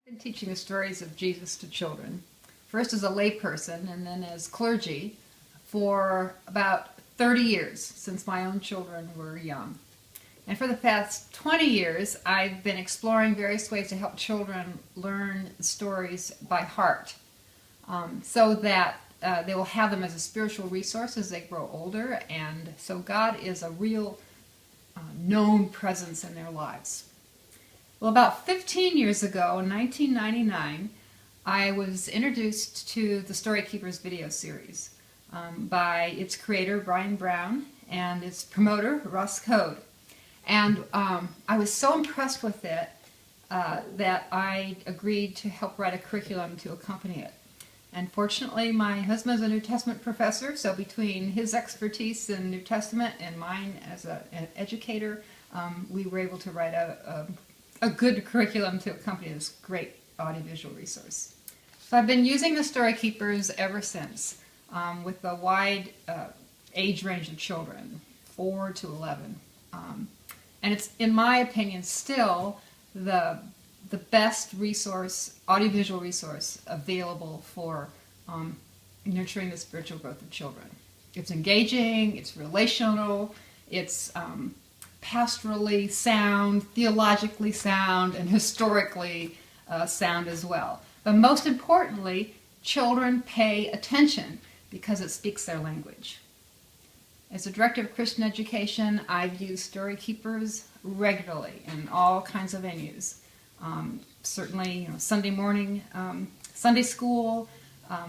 Been teaching the stories of Jesus to children, first as a layperson and then as clergy, for about 30 years, since my own children were young. And for the past 20 years, I've been exploring various ways to help children learn stories by heart, so that they will have them as a spiritual resource as they grow older, and so God is a real known presence in their lives. Well, about 15 years ago, in 1999, I was introduced to the StoryKeepers video series by its creator, Brian Brown, and its promoter, Russ Code. And I was so impressed with it that I agreed to help write a curriculum to accompany it. And fortunately, my husband's a New Testament professor, so between his expertise in New Testament and mine as an educator, we were able to write a good curriculum to accompany this great audiovisual resource. So I've been using the StoryKeepers ever since, with a wide age range of children, 4 to 11. And it's, in my opinion, still the best resource, audiovisual resource, available for nurturing the spiritual growth of children. It's engaging, it's relational, it's pastorally sound, theologically sound, and historically sound as well. But most importantly, children pay attention because it speaks their language. As a director of Christian education, I've used StoryKeepers regularly in all kinds of venues. Certainly, Sunday morning, Sunday school,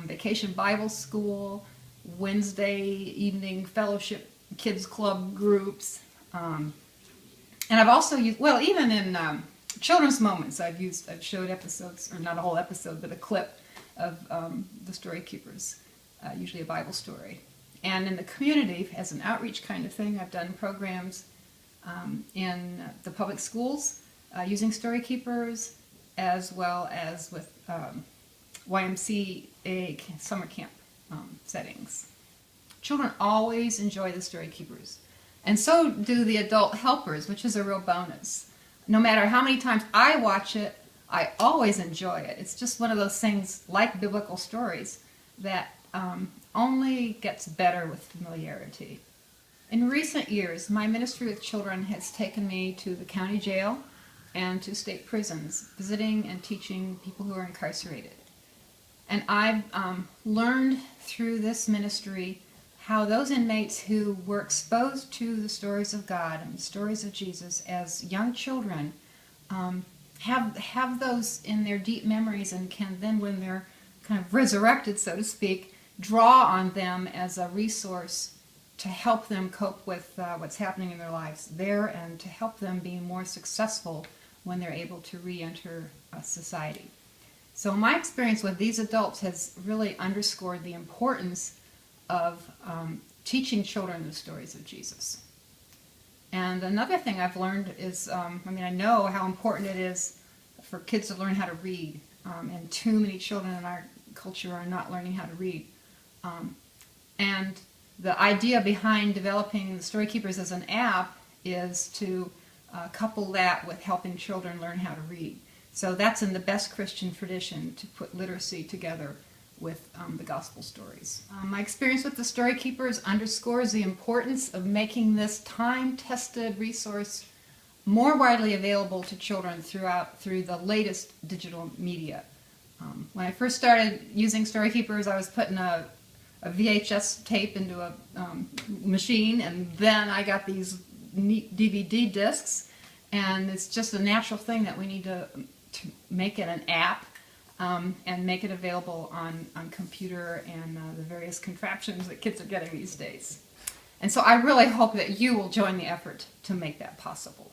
vacation Bible school, Wednesday evening fellowship kids club groups, and I've also used, well, even in children's moments, I've showed episodes, or not a whole episode, but a clip of the StoryKeepers, usually a Bible story. And in the community, as an outreach kind of thing, I've done programs in the public schools using StoryKeepers, as well as with YMCA summer camp settings. Children always enjoy the StoryKeepers, and so do the adult helpers, which is a real bonus. No matter how many times I watch it, I always enjoy it. It's just one of those things, like biblical stories, that only gets better with familiarity. In recent years, my ministry with children has taken me to the county jail and to state prisons, visiting and teaching people who are incarcerated. And I've learned through this ministry how those inmates who were exposed to the stories of God and the stories of Jesus as young children have those in their deep memories, and can then, when they're kind of resurrected, so to speak, draw on them as a resource to help them cope with what's happening in their lives there, and to help them be more successful when they're able to re-enter society. So my experience with these adults has really underscored the importance of teaching children the stories of Jesus. And another thing I've learned is, I know how important it is for kids to learn how to read, and too many children in our culture are not learning how to read. And the idea behind developing the StoryKeepers as an app is to couple that with helping children learn how to read. So that's in the best Christian tradition, to put literacy together with the gospel stories. My experience with the StoryKeepers underscores the importance of making this time-tested resource more widely available to children through the latest digital media. When I first started using StoryKeepers, I was putting a VHS tape into a machine, and then I got these neat DVD discs, and it's just a natural thing that we need to make it an app, and make it available on computer and the various contraptions that kids are getting these days. And so I really hope that you will join the effort to make that possible.